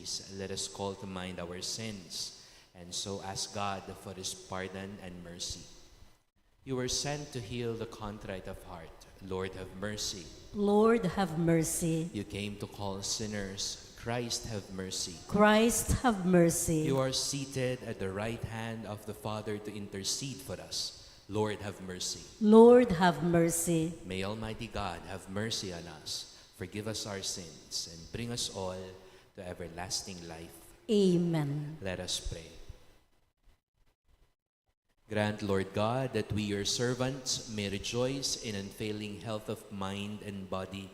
peace, let us call to mind our sins, and so ask God for his pardon and mercy. You were sent to heal the contrite of heart. Lord, have mercy. Lord, have mercy. You came to call sinners. Christ, have mercy. Christ, have mercy. You are seated at the right hand of the Father to intercede for us. Lord, have mercy. Lord, have mercy. May Almighty God have mercy on us, forgive us our sins, and bring us all to everlasting life. Amen. Let us pray. Grant, Lord God, that we, your servants, may rejoice in unfailing health of mind and body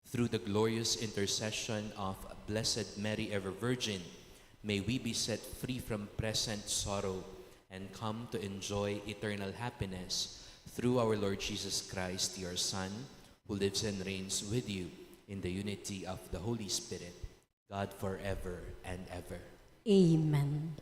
through the glorious intercession of Blessed Mary, ever Virgin. May we be set free from present sorrow and come to enjoy eternal happiness through our Lord Jesus Christ, your Son, who lives and reigns with you in the unity of the Holy Spirit, God forever and ever. Amen.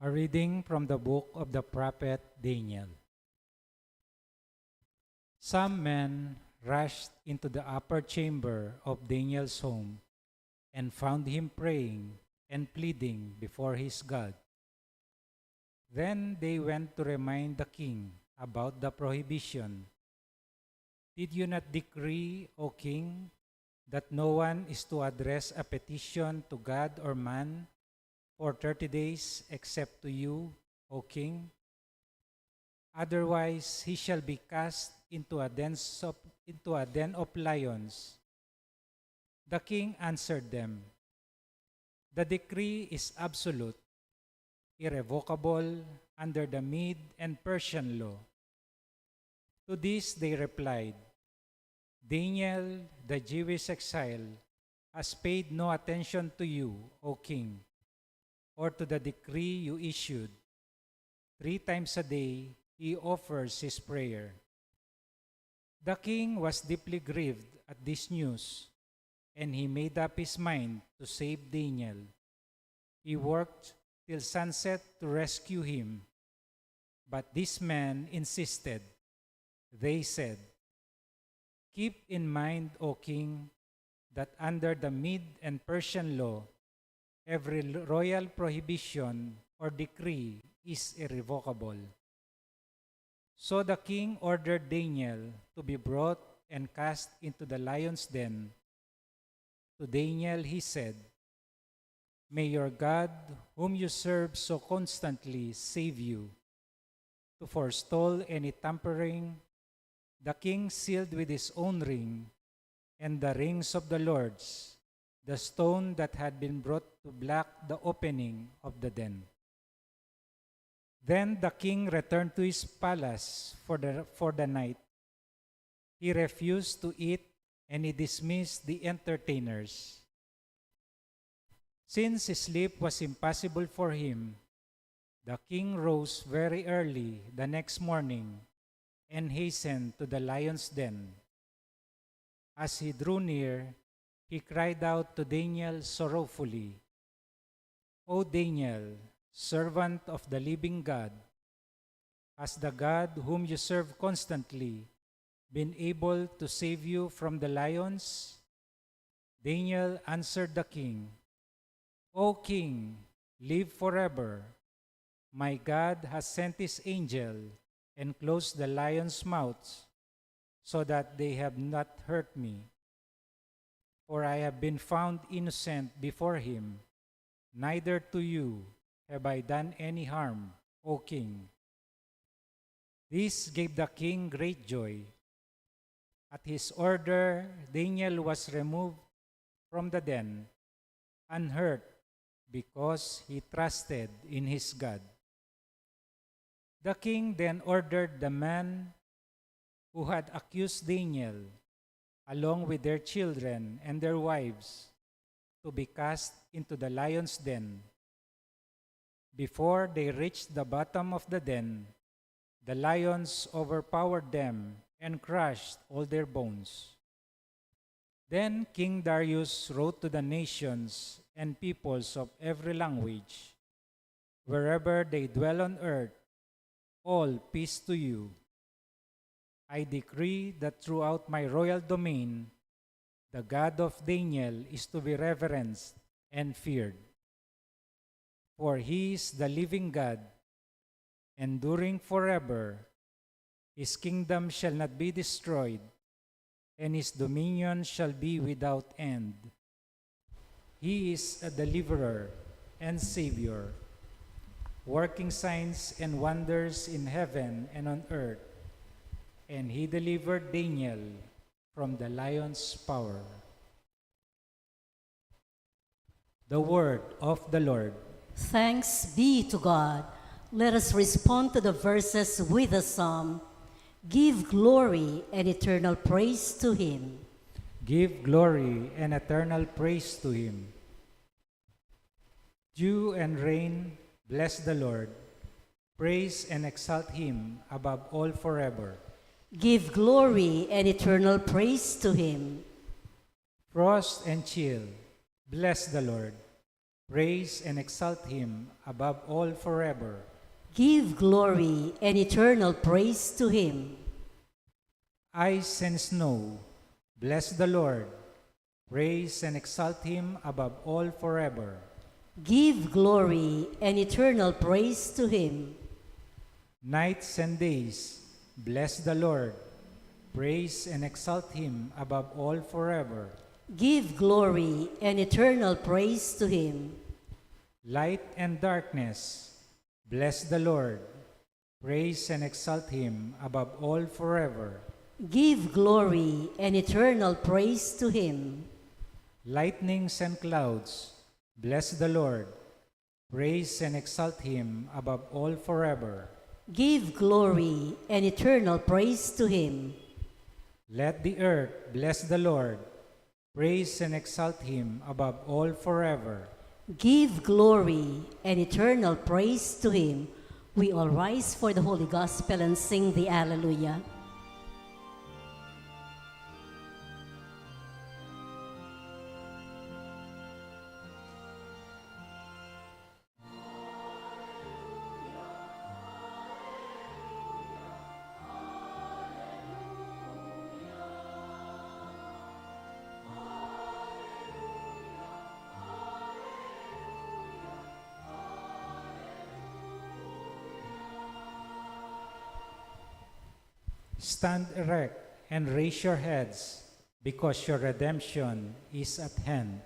A reading from the book of the prophet Daniel. Some men rushed into the upper chamber of Daniel's home and found him praying and pleading before his God. Then they went to remind the king about the prohibition. Did you not decree, O king, that no one is to address a petition to God or man for 30 days except to you, O king? Otherwise he shall be cast into a den of lions. The king answered them, the decree is absolute, irrevocable under the Mede and Persian law. To this they replied, Daniel, the Jewish exile, has paid no attention to you, O king, or to the decree you issued. 3 times a day he offers his prayer. The king was deeply grieved at this news, and he made up his mind to save Daniel. He worked till sunset to rescue him, but this man insisted. They said, keep in mind, O king, that under the Mede and Persian law, every royal prohibition or decree is irrevocable. So the king ordered Daniel to be brought and cast into the lion's den. To Daniel he said, may your God, whom you serve so constantly, save you. To forestall any tampering, the king sealed with his own ring and the rings of the lords the stone that had been brought to block the opening of the den. Then the king returned to his palace for the night. He refused to eat, and he dismissed the entertainers. Since sleep was impossible for him, the king rose very early the next morning and hastened to the lion's den. As he drew near, he cried out to Daniel sorrowfully, O Daniel, servant of the living God, has the God whom you serve constantly been able to save you from the lions? Daniel answered the king, O king, live forever. My God has sent his angel and closed the lions' mouths so that they have not hurt me. For I have been found innocent before him, neither to you have I done any harm, O king. This gave the king great joy. At his order, Daniel was removed from the den, unhurt, because he trusted in his God. The king then ordered the man who had accused Daniel, along with their children and their wives, to be cast into the lion's den. Before they reached the bottom of the den, the lions overpowered them and crushed all their bones. Then King Darius wrote to the nations and peoples of every language, wherever they dwell on earth, all peace to you. I decree that throughout my royal domain, the God of Daniel is to be reverenced and feared. For he is the living God, enduring forever. His kingdom shall not be destroyed, and his dominion shall be without end. He is a deliverer and savior, working signs and wonders in heaven and on earth. And he delivered Daniel from the lion's power. The word of the Lord. Thanks be to God. Let us respond to the verses with a psalm. Give glory and eternal praise to him. Give glory and eternal praise to him. Dew and rain, bless the Lord. Praise and exalt him above all forever. Give glory and eternal praise to him. Frost and chill, bless the Lord. Praise and exalt him above all forever. Give glory and eternal praise to him. Ice and snow, bless the Lord. Praise and exalt him above all forever. Give glory and eternal praise to him. Nights and days, bless the Lord. Praise and exalt him above all forever. Give glory and eternal praise to him. Light and darkness, bless the Lord. Praise and exalt him above all forever. Give glory and eternal praise to him. Lightnings and clouds, bless the Lord. Praise and exalt him above all forever. Give glory and eternal praise to him. Let the earth bless the Lord. Praise and exalt him above all forever. Give glory and eternal praise to him. We all rise for the Holy Gospel and sing the Alleluia. Stand erect and raise your heads, because your redemption is at hand.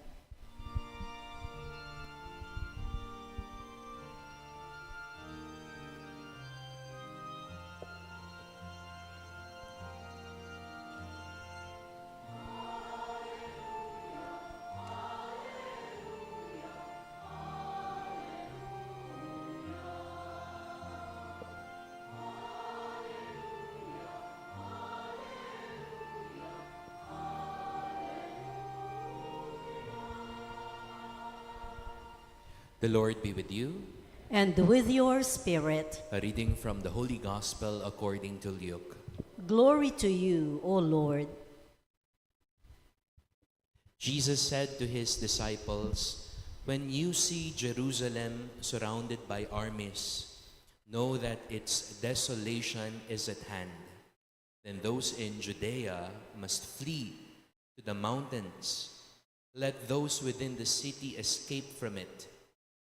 The Lord be with you. And with your spirit. A reading from the Holy Gospel according to Luke. Glory to you, O Lord. Jesus said to his disciples, "When you see Jerusalem surrounded by armies, know that its desolation is at hand. Then those in Judea must flee to the mountains. Let those within the city escape from it,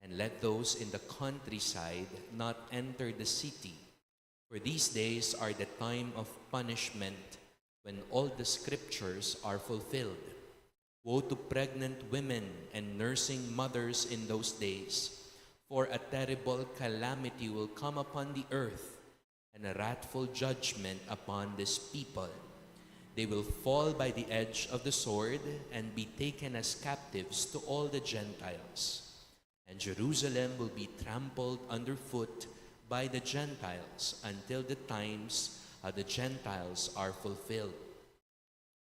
and let those in the countryside not enter the city. For these days are the time of punishment, when all the scriptures are fulfilled. Woe to pregnant women and nursing mothers in those days, for a terrible calamity will come upon the earth, and a wrathful judgment upon this people. They will fall by the edge of the sword and be taken as captives to all the Gentiles. And Jerusalem will be trampled underfoot by the Gentiles until the times of the Gentiles are fulfilled.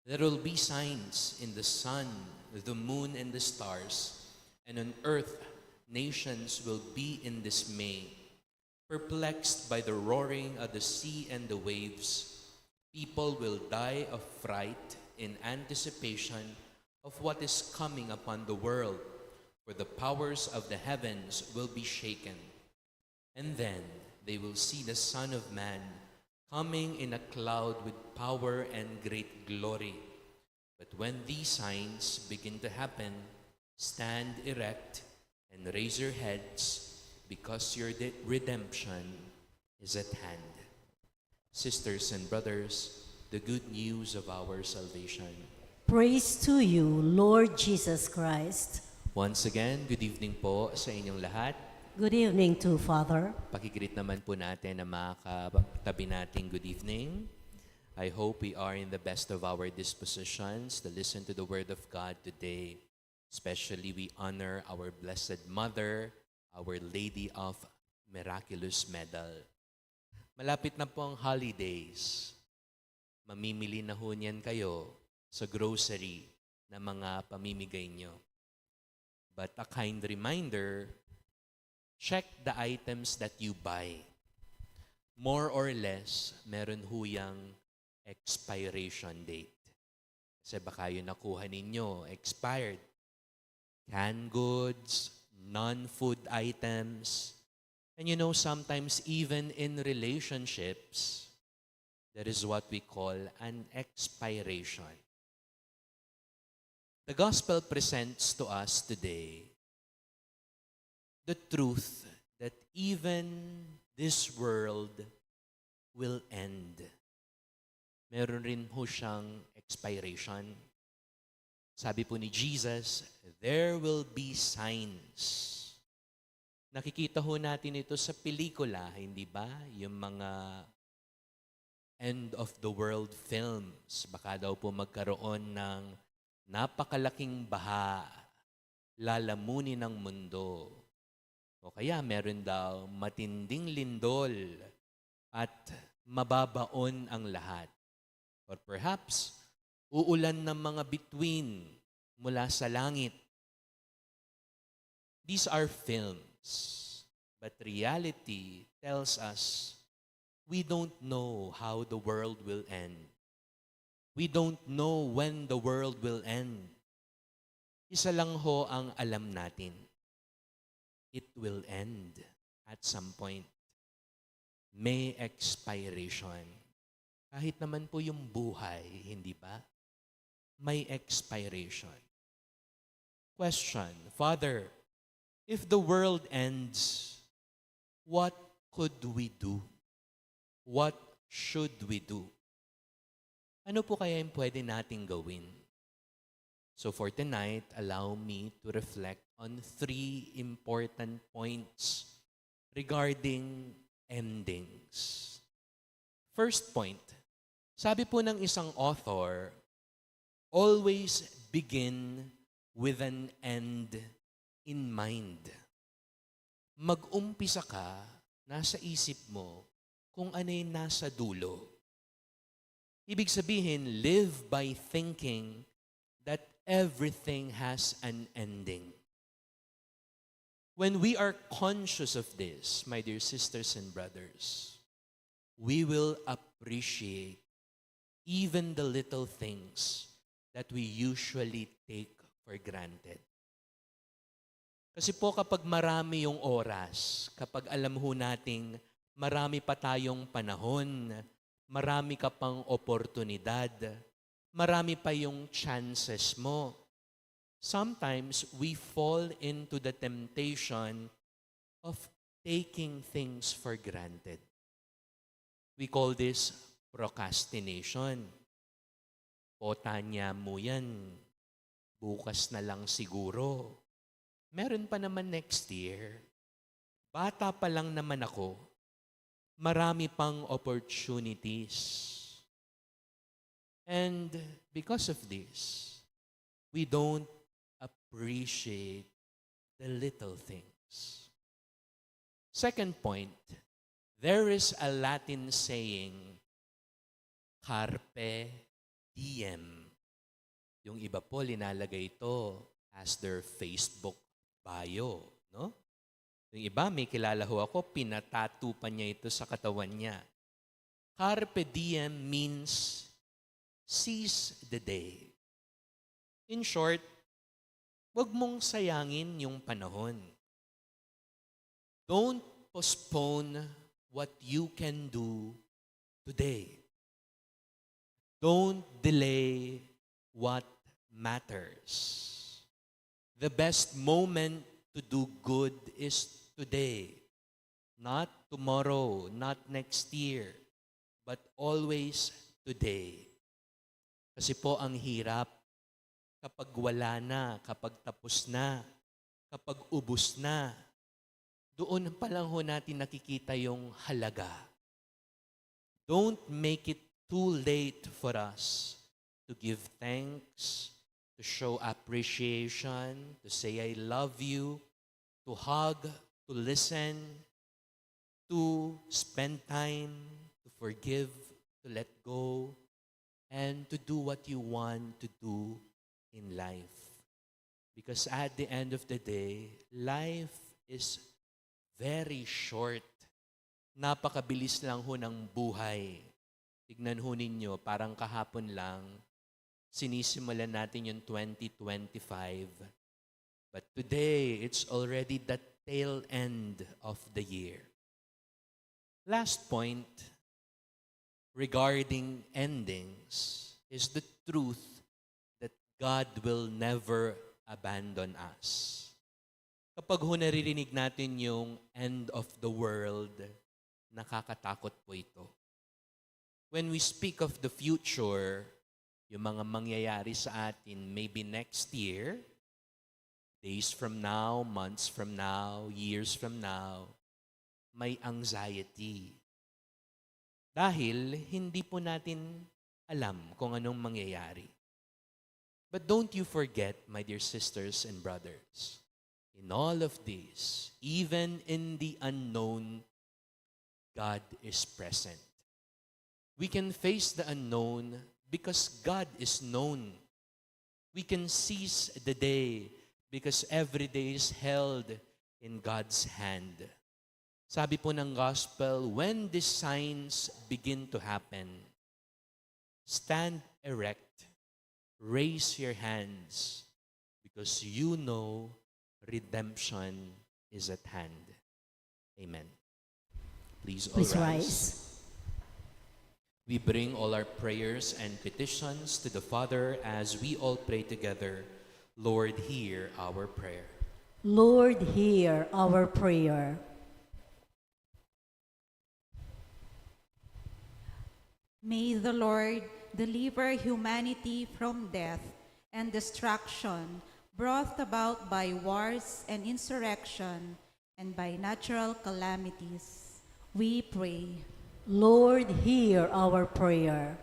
There will be signs in the sun, the moon, and the stars, and on earth nations will be in dismay, perplexed by the roaring of the sea and the waves. People will die of fright in anticipation of what is coming upon the world, for the powers of the heavens will be shaken. And then they will see the Son of Man coming in a cloud with power and great glory. But when these signs begin to happen, stand erect and raise your heads, because your redemption is at hand. Sisters and brothers, the good news of our salvation. Praise to you, Lord Jesus Christ. Once again, good evening po sa inyong lahat. Good evening to Father. Pakigreet naman po natin ang mga katabi nating good evening. I hope we are in the best of our dispositions to listen to the Word of God today. Especially we honor our Blessed Mother, Our Lady of Miraculous Medal. Malapit na po ang holidays. Mamimili na ho niyan kayo sa grocery na mga pamimigay nyo. But a kind reminder, check the items that you buy. More or less, meron huyang expiration date. Kasi baka yun nakuha ninyo, expired. Canned goods, non-food items. And you know, sometimes even in relationships, there is what we call an expiration. The gospel presents to us today the truth that even this world will end. Meron rin ho siyang expiration. Sabi po ni Jesus, there will be signs. Nakikita ho natin ito sa pelikula, hindi ba? Yung mga end of the world films. Baka daw po magkaroon ng napakalaking baha, lalamunin ng mundo. O kaya meron daw matinding lindol at mababaon ang lahat. Or perhaps, uulan ng mga bituin mula sa langit. These are films, but reality tells us we don't know how the world will end. We don't know when the world will end. Isa lang ho ang alam natin. It will end at some point. May expiration. Kahit naman po yung buhay, hindi ba? May expiration. Question, Father, if the world ends, what could we do? What should we do? Ano po kaya yung pwede nating gawin? So for tonight, allow me to reflect on 3 important points regarding endings. First point, sabi po ng isang author, always begin with an end in mind. Mag-umpisa ka, nasa isip mo, kung ano yung nasa dulo. Ibig sabihin, live by thinking that everything has an ending. When we are conscious of this, my dear sisters and brothers, we will appreciate even the little things that we usually take for granted. Kasi po kapag marami yung oras, kapag alam ho nating marami pa tayong panahon, marami ka pang oportunidad, marami pa yung chances mo. Sometimes we fall into the temptation of taking things for granted. We call this procrastination. O tanya mo yan, bukas na lang siguro. Meron pa naman next year. Bata pa lang naman ako. Marami pang opportunities. And because of this, we don't appreciate the little things. Second point, there is a Latin saying, carpe diem. Yung iba po linalagay ito as their Facebook bio, no? Yung iba, may kilala ho ako, pinatattoo pa niya ito sa katawan niya. Carpe diem means seize the day. In short, wag mong sayangin yung panahon. Don't postpone what you can do today. Don't delay what matters. The best moment to do good is today. Not tomorrow, not next year, but always today. Kasi po ang hirap kapag wala na, kapag tapos na, kapag ubos na. Doon pa lang ho natin nakikita yung halaga. Don't make it too late for us to give thanks, to show appreciation, to say I love you, to hug, to listen, to spend time, to forgive, to let go, and to do what you want to do in life. Because at the end of the day, life is very short. Napakabilis lang ho ng buhay. Tignan ho ninyo, parang kahapon lang, sinisimulan natin yung 2025. But today, it's already the tail end of the year. Last point regarding endings is the truth that God will never abandon us. Kapag ho naririnig natin yung end of the world, nakakatakot po ito. When we speak of the future, yung mga mangyayari sa atin, maybe next year, days from now, months from now, years from now, may anxiety. Dahil hindi po natin alam kung anong mangyayari. But don't you forget, my dear sisters and brothers, in all of this, even in the unknown, God is present. We can face the unknown because God is known. We can seize the day because every day is held in God's hand. Sabi po ng gospel, when these signs begin to happen, stand erect, raise your hands, because you know redemption is at hand. Amen. Please all Please rise. rise. We bring all our prayers and petitions to the Father as we all pray together. Lord, hear our prayer. Lord, hear our prayer. May the Lord deliver humanity from death and destruction brought about by wars and insurrection and by natural calamities. We pray. Lord, hear our prayer.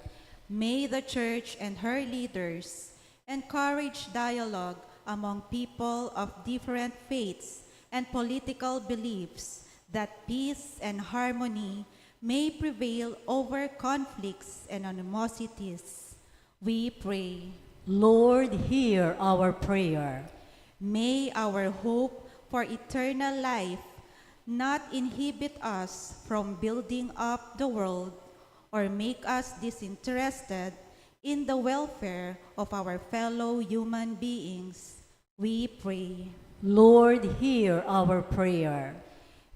May the Church and her leaders encourage dialogue among people of different faiths and political beliefs, that peace and harmony may prevail over conflicts and animosities. We pray. Lord, hear our prayer. May our hope for eternal life not inhibit us from building up the world or make us disinterested in the welfare of our fellow human beings. We pray. Lord, hear our prayer.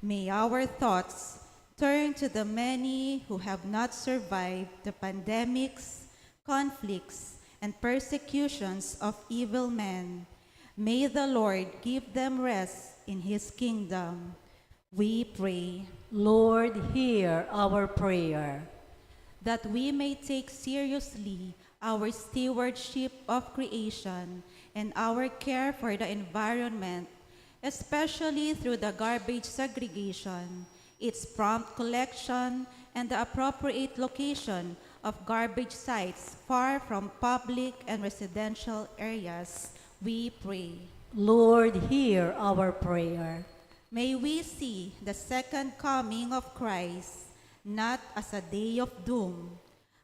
May our thoughts turn to the many who have not survived the pandemics, conflicts, and persecutions of evil men. May the Lord give them rest in his kingdom. We pray. Lord, hear our prayer. That we may take seriously our stewardship of creation and our care for the environment, especially through the garbage segregation, its prompt collection, and the appropriate location of garbage sites far from public and residential areas. We pray. Lord, hear our prayer. May we see the second coming of Christ not as a day of doom,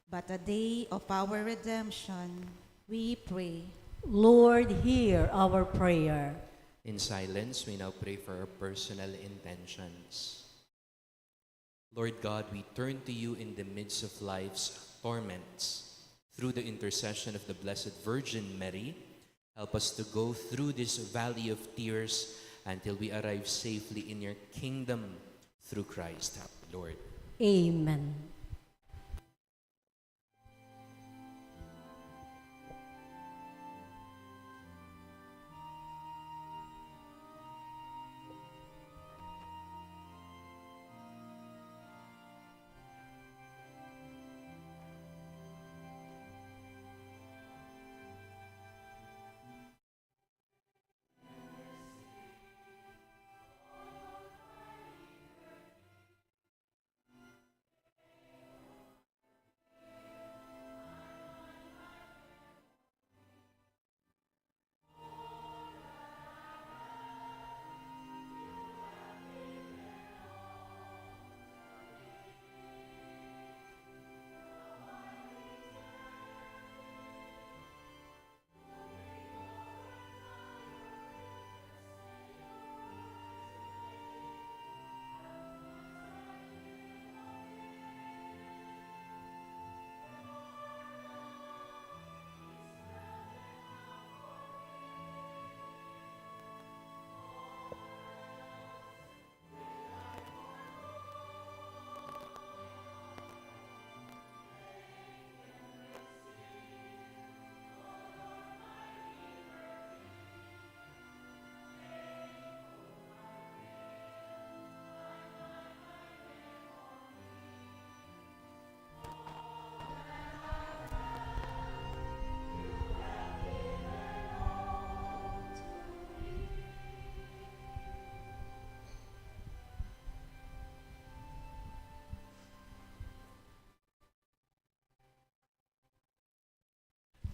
but a day of our redemption. We pray. Lord, hear our prayer. In silence, we now pray for our personal intentions. Lord God, we turn to you in the midst of life's torments. Through the intercession of the Blessed Virgin Mary, help us to go through this valley of tears until we arrive safely in your kingdom through Christ our Lord. Amen.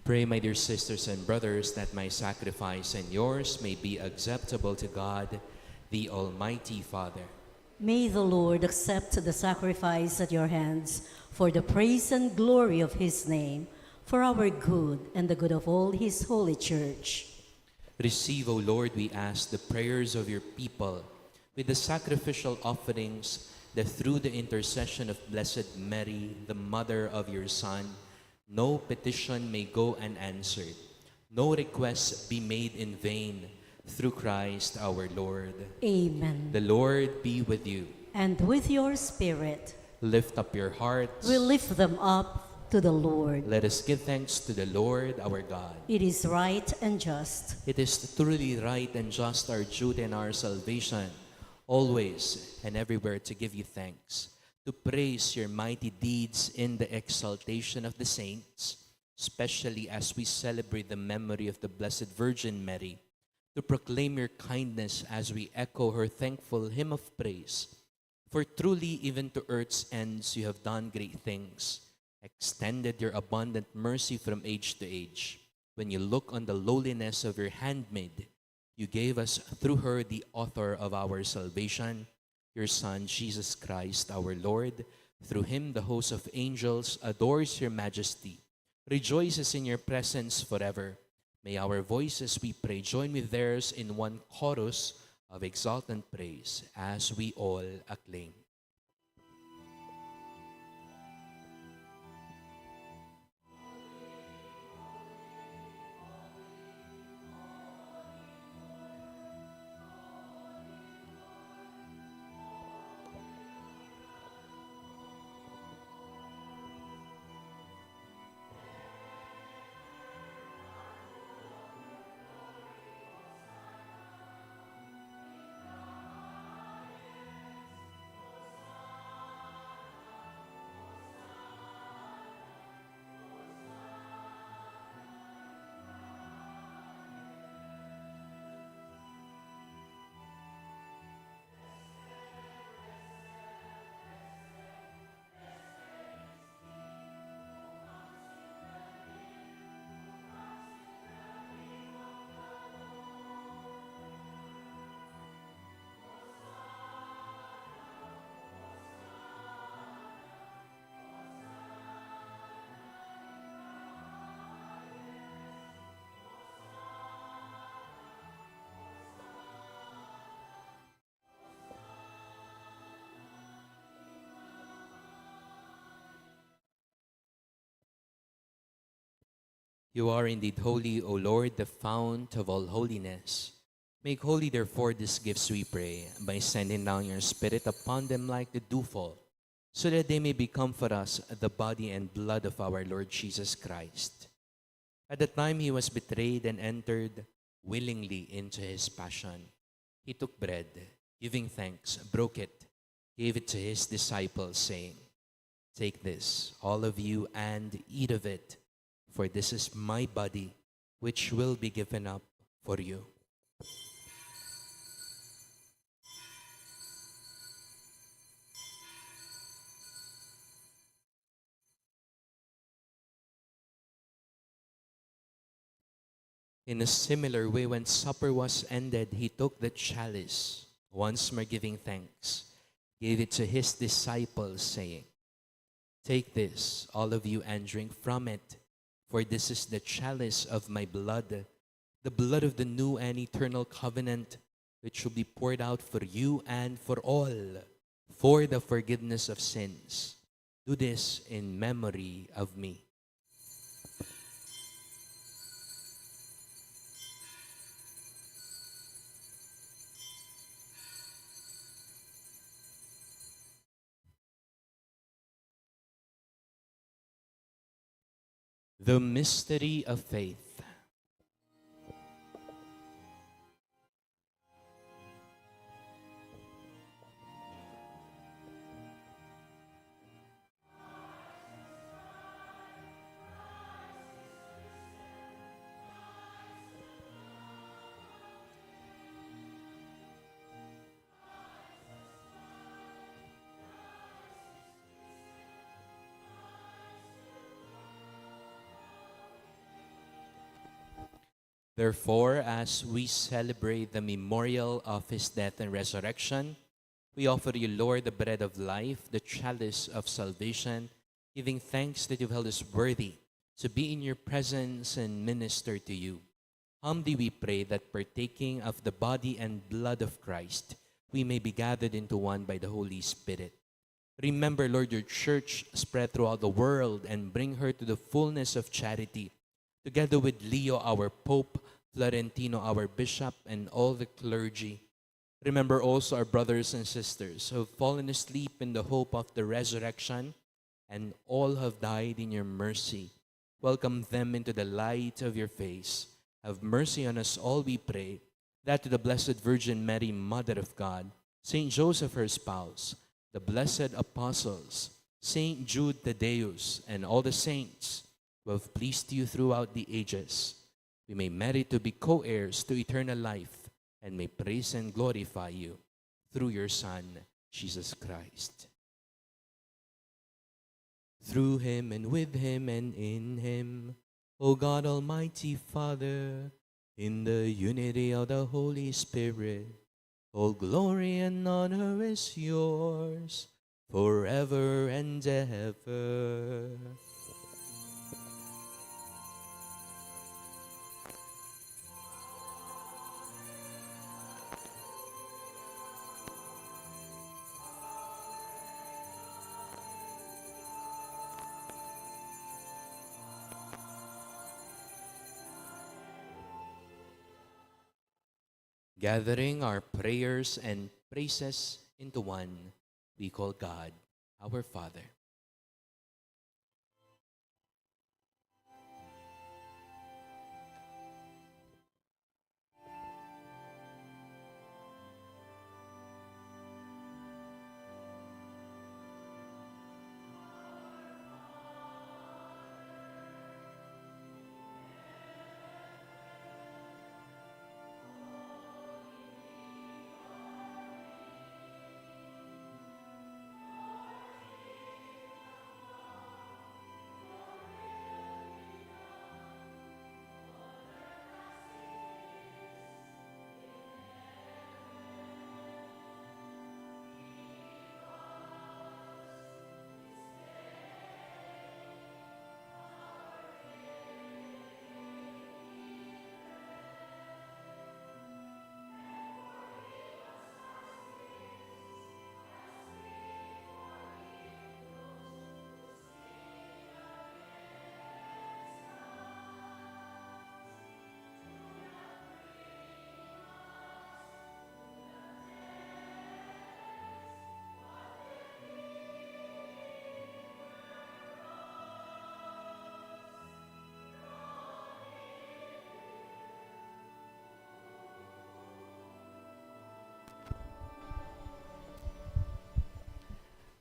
Pray, my dear sisters and brothers, that my sacrifice and yours may be acceptable to God, the Almighty Father. May the Lord accept the sacrifice at your hands for the praise and glory of his name, for our good and the good of all his holy church. Receive, O Lord, we ask, the prayers of your people with the sacrificial offerings, that through the intercession of Blessed Mary, the mother of your Son, no petition may go unanswered, no request be made in vain, through Christ our Lord. Amen. The Lord be with you. And with your spirit, Lift up your hearts. we lift them up to the Lord. Let us give thanks to the Lord our God. It is right and just. It is truly right and just, our Jude and our salvation, always and everywhere to give you thanks, to praise your mighty deeds in the exaltation of the saints, especially as we celebrate the memory of the Blessed Virgin Mary, to proclaim your kindness as we echo her thankful hymn of praise. For truly, even to earth's ends, you have done great things, extended your abundant mercy from age to age. When you look on the lowliness of your handmaid, you gave us through her the author of our salvation, your Son, Jesus Christ, our Lord. Through him, the host of angels adores your majesty, rejoices in your presence forever. May our voices, we pray, join with theirs in one chorus of exultant praise as we all acclaim. You are indeed holy, O Lord, the fount of all holiness. Make holy, therefore, these gifts, we pray, by sending down your Spirit upon them like the dewfall, so that they may become for us the body and blood of our Lord Jesus Christ. At the time he was betrayed and entered willingly into his passion, he took bread, giving thanks, broke it, gave it to his disciples, saying, "Take this, all of you, and eat of it, for this is my body, which will be given up for you." In a similar way, when supper was ended, he took the chalice, once more giving thanks, gave it to his disciples, saying, "Take this, all of you, and drink from it, for this is the chalice of my blood, the blood of the new and eternal covenant, which will be poured out for you and for all, for the forgiveness of sins. Do this in memory of me." The mystery of faith. Therefore, as we celebrate the memorial of his death and resurrection, we offer you, Lord, the bread of life, the chalice of salvation, giving thanks that you've held us worthy to be in your presence and minister to you. Humbly we pray that partaking of the body and blood of Christ, we may be gathered into one by the Holy Spirit. Remember, Lord, your church spread throughout the world and bring her to the fullness of charity, together with Leo, our Pope, Florentino, our Bishop, and all the clergy. Remember also our brothers and sisters who have fallen asleep in the hope of the resurrection, and all have died in your mercy. Welcome them into the light of your face. Have mercy on us all, we pray, that to the Blessed Virgin Mary, Mother of God, Saint Joseph, her spouse, the blessed apostles, Saint Jude Thaddeus, and all the saints who have pleased you throughout the ages, we may merit to be co-heirs to eternal life and may praise and glorify you through your Son, Jesus Christ. Through him and with him and in him, O God, Almighty Father, in the unity of the Holy Spirit, all glory and honor is yours forever and ever. Gathering our prayers and praises into one, we call God our Father.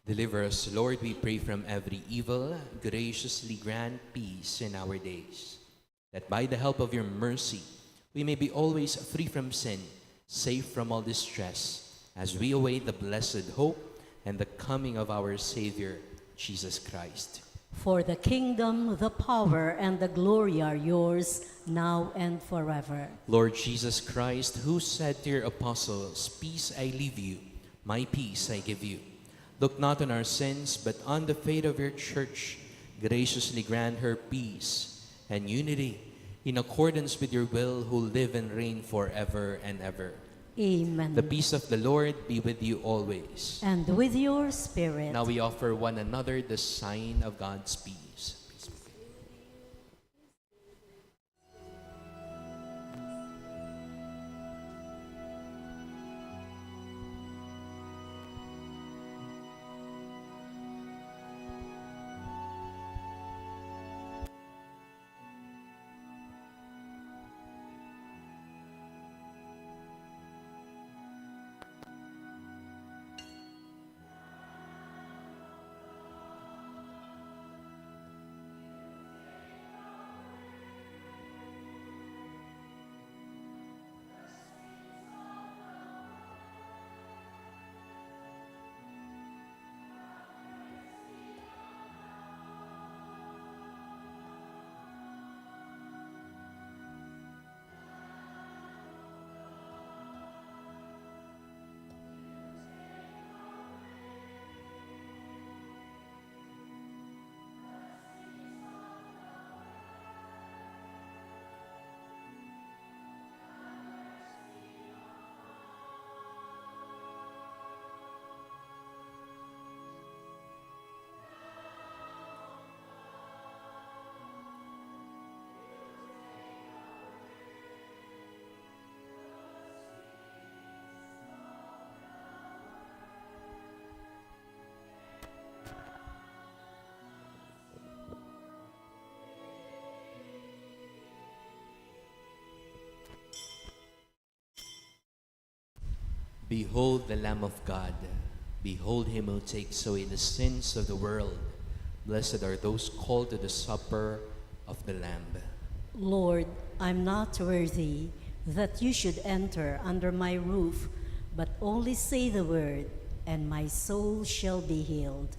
Deliver us, Lord, we pray, from every evil. Graciously grant peace in our days, that by the help of your mercy we may be always free from sin, safe from all distress, as we await the blessed hope and the coming of our Savior, Jesus Christ. For the kingdom, the power, and the glory are yours, now and forever. Lord Jesus Christ, who said to your apostles, "Peace I leave you, my peace I give you," look not on our sins, but on the faith of your church. Graciously grant her peace and unity in accordance with your will, who live and reign forever and ever. Amen. The peace of the Lord be with you always. And with your spirit. Now we offer one another the sign of God's peace. Peace be with you. Behold the Lamb of God. Behold him who takes away the sins of the world. Blessed are those called to the supper of the Lamb. Lord, I'm not worthy that you should enter under my roof, but only say the word, and my soul shall be healed.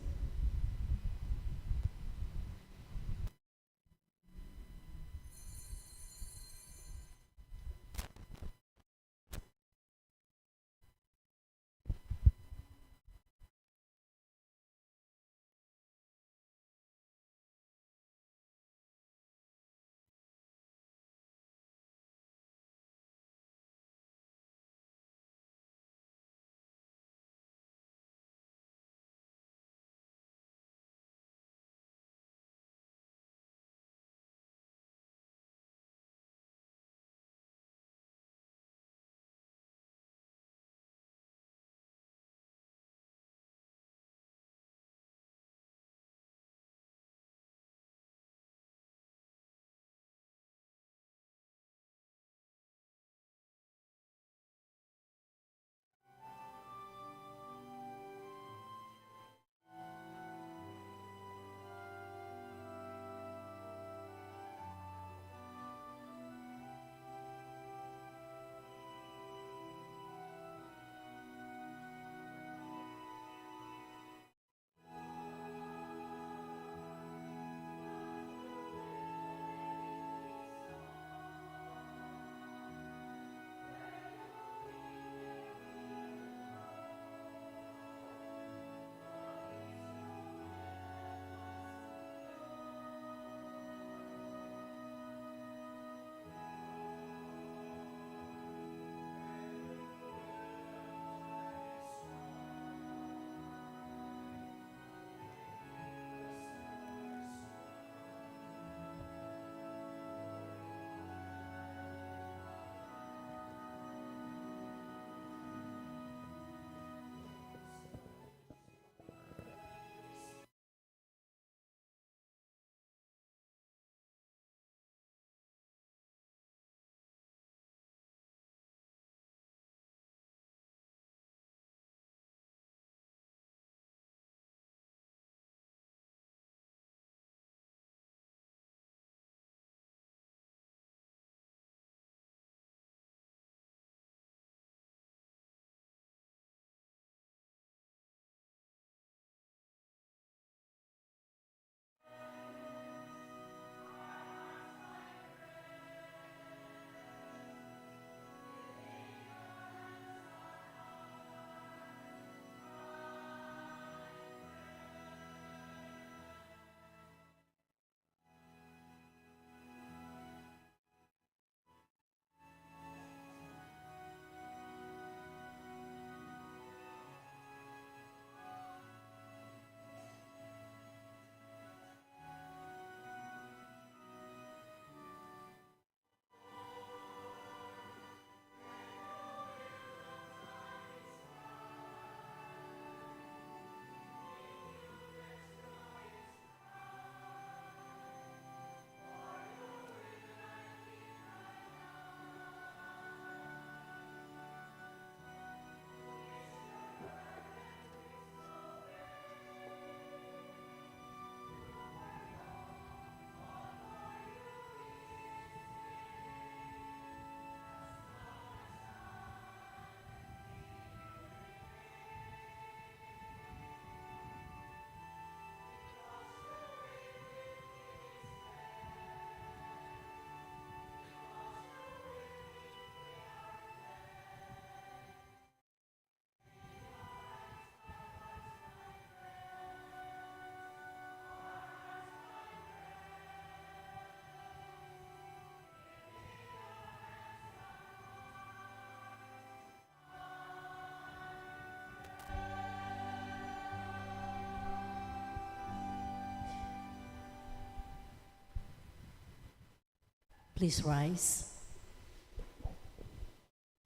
Please rise.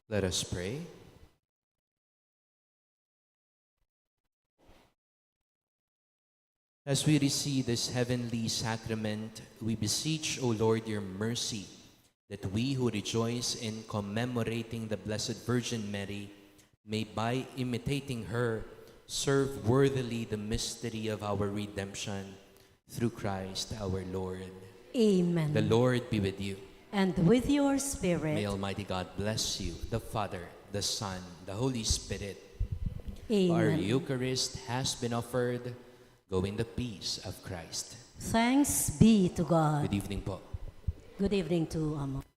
Let us pray. As we receive this heavenly sacrament, we beseech, O Lord, your mercy, that we who rejoice in commemorating the Blessed Virgin Mary may, by imitating her, serve worthily the mystery of our redemption through Christ our Lord. Amen. The Lord be with you. And with your spirit. May Almighty God bless you, the Father, the Son, the Holy Spirit. Amen. Our Eucharist has been offered. Go in the peace of Christ. Thanks be to God. Good evening po. Good evening to Amos.